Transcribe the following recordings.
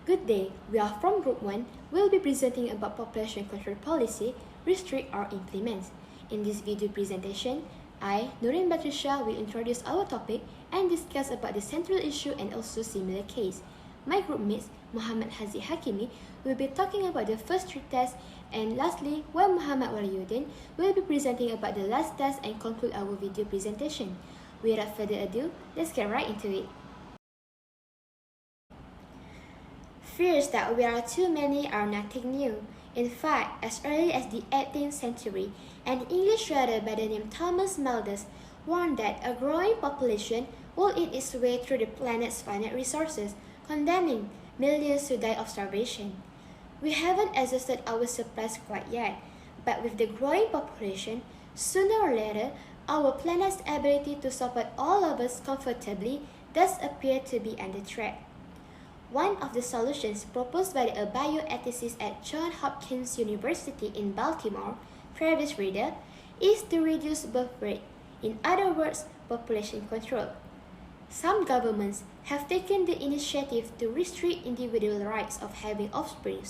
Good day, we are from Group 1. We'll be presenting about population control policy, restrict or implement. In this video presentation, I, Nurin Batrisyia, will introduce our topic and discuss about the central issue and also similar case. My group mates, Mohammad, Haziq, Haqimi, will be talking about the first three tests, and lastly, Mohammad Waliuddin will be presenting about the last test and conclude our video presentation. Without further ado, let's get right into it. Fears that we are too many are nothing new. In fact, as early as the 18th century, an English writer by the name Thomas Malthus warned that a growing population will eat its way through the planet's finite resources, condemning millions to die of starvation. We haven't exhausted our supplies quite yet, but with the growing population, sooner or later, our planet's ability to support all of us comfortably does appear to be under threat. One of the solutions proposed by a bioethicist at Johns Hopkins University in Baltimore, Travis Reader, is to reduce birth rate, in other words, population control. Some governments have taken the initiative to restrict individual rights of having offspring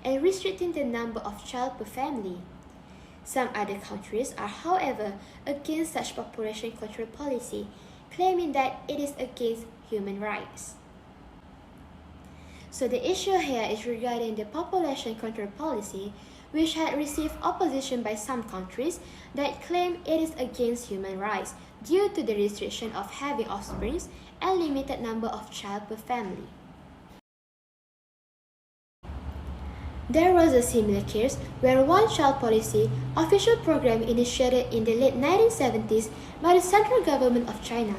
and restricting the number of child per family. Some other countries are, however, against such population control policy, claiming that it is against human rights. So the issue here is regarding the population control policy, which had received opposition by some countries that claim it is against human rights due to the restriction of having offspring and limited number of child per family. There was a similar case where one-child policy official program initiated in the late 1970s by the central government of China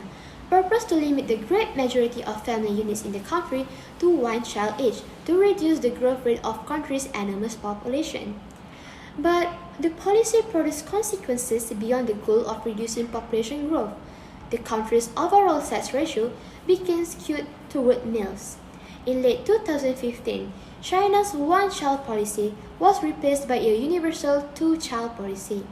purpose to limit the great majority of family units in the country to one child each to reduce the growth rate of country's enormous population. But the policy produced consequences beyond the goal of reducing population growth. The country's overall sex ratio became skewed toward males. In late 2015, China's one-child policy was replaced by a universal two-child policy.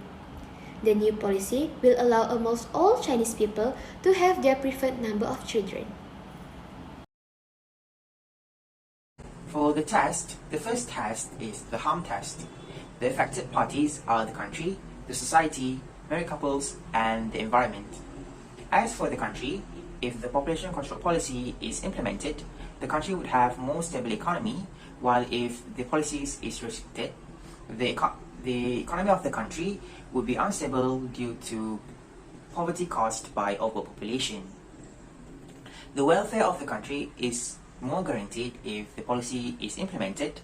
The new policy will allow almost all Chinese people to have their preferred number of children. For the test, the first test is the harm test. The affected parties are the country, the society, married couples, and the environment. As for the country, if the population control policy is implemented, the country would have more stable economy, while if the policies is restricted, the economy of the country would be unstable due to poverty caused by overpopulation. The welfare of the country is more guaranteed if the policy is implemented,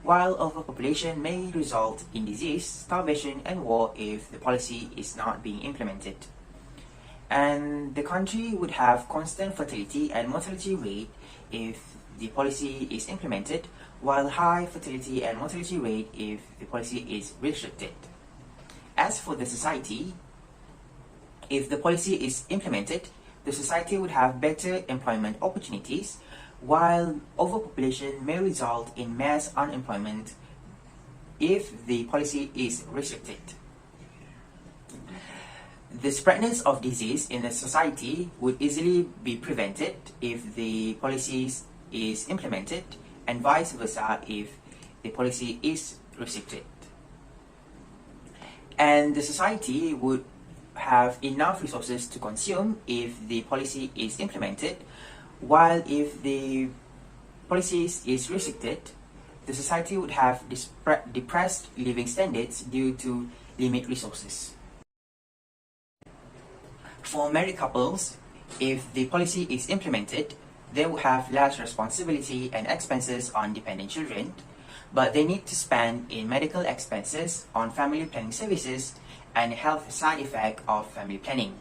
while overpopulation may result in disease, starvation, and war if the policy is not being implemented. And the country would have constant fertility and mortality rate if the policy is implemented, while high fertility and mortality rate if the policy is restricted. As for the society, if the policy is implemented, the society would have better employment opportunities, while overpopulation may result in mass unemployment if the policy is restricted. The spreadness of disease in the society would easily be prevented if the policy is implemented, and vice versa if the policy is restricted. And the society would have enough resources to consume if the policy is implemented, while if the policy is restricted, the society would have depressed living standards due to limited resources. For married couples, if the policy is implemented, they will have less responsibility and expenses on dependent children, but they need to spend in medical expenses on family planning services and health side effect of family planning,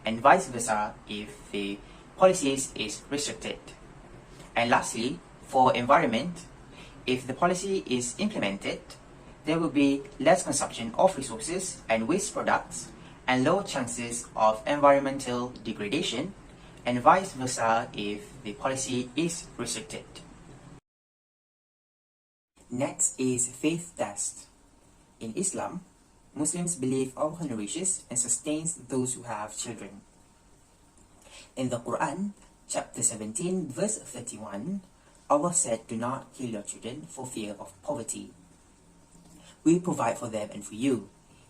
and vice versa if the policies is restricted. And lastly, for environment, if the policy is implemented, there will be less consumption of resources and waste products and low chances of environmental degradation, and vice versa if the policy is restricted. Next is faith test. In Islam, Muslims believe Allah nourishes and sustains those who have children. In the Quran, chapter 17, verse 31, Allah said, "Do not kill your children for fear of poverty. We provide for them and for you.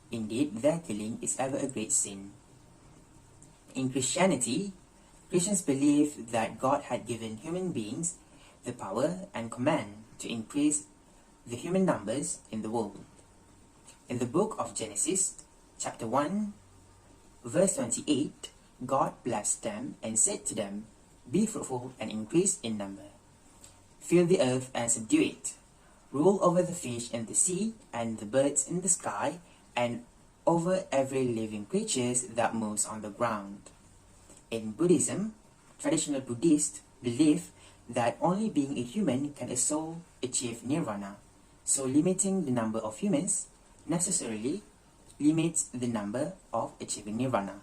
Indeed, their killing is ever a great sin." In Christianity, Christians believe that God had given human beings the power and command to increase the human numbers in the world. In the book of Genesis, chapter 1, verse 28, God blessed them and said to them, "Be fruitful and increase in number. Fill the earth and subdue it. Rule over the fish in the sea and the birds in the sky and over every living creature that moves on the ground." In Buddhism, traditional Buddhists believe that only being a human can a soul achieve nirvana, so limiting the number of humans necessarily limits the number of achieving nirvana.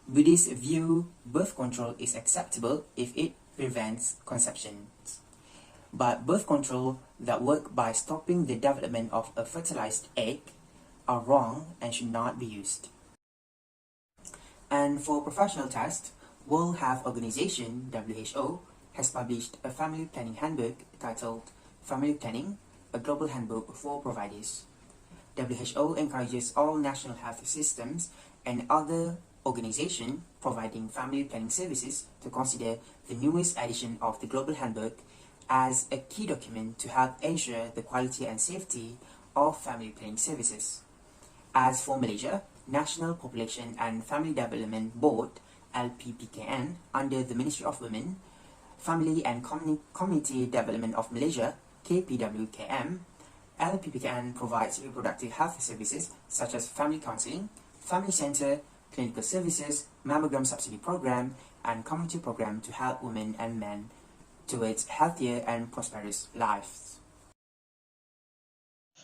Buddhists view birth control is acceptable if it prevents conceptions, but birth control that work by stopping the development of a fertilized egg are wrong and should not be used. And for professional tests, World Health Organization (WHO) has published a family planning handbook titled "Family Planning: A Global Handbook for Providers." WHO encourages all national health systems and other organizations providing family planning services to consider the newest edition of the Global Handbook as a key document to help ensure the quality and safety of family planning services. As for Malaysia, National Population and Family Development Board (LPPKN) under the Ministry of Women, Family and Community Development of Malaysia (KPWKM), LPPKN provides reproductive health services such as family counseling, family center, clinical services, mammogram subsidy program, and community program to help women and men towards healthier and prosperous lives.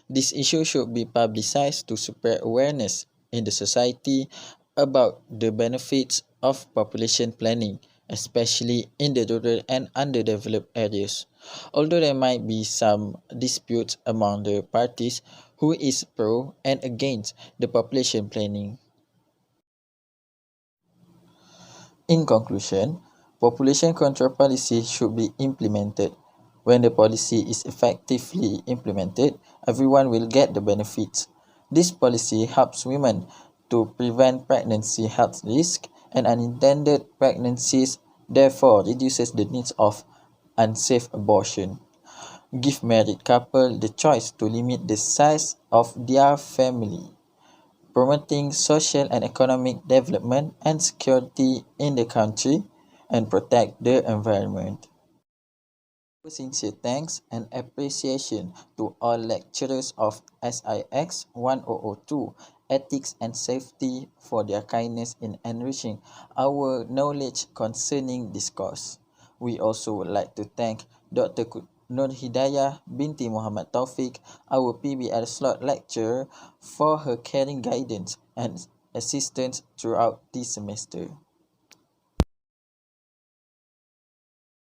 This issue should be publicized to spread awareness in the society about the benefits of population planning, especially in the rural and underdeveloped areas. Although there might be some disputes among the parties who is pro and against the population planning. In conclusion, population control policy should be implemented. When the policy is effectively implemented, everyone will get the benefits. This policy helps women to prevent pregnancy health risk and unintended pregnancies, therefore reduces the needs of unsafe abortion. Give married couple the choice to limit the size of their family, promoting social and economic development and security in the country, and protect the environment. Sincere thanks and appreciation to all lecturers of SIX1002 Ethics and Safety for their kindness in enriching our knowledge concerning this course. We also would like to thank Dr. Nur Hidayah binti Mohammad Taufik, our PBL slot lecturer, for her caring guidance and assistance throughout this semester.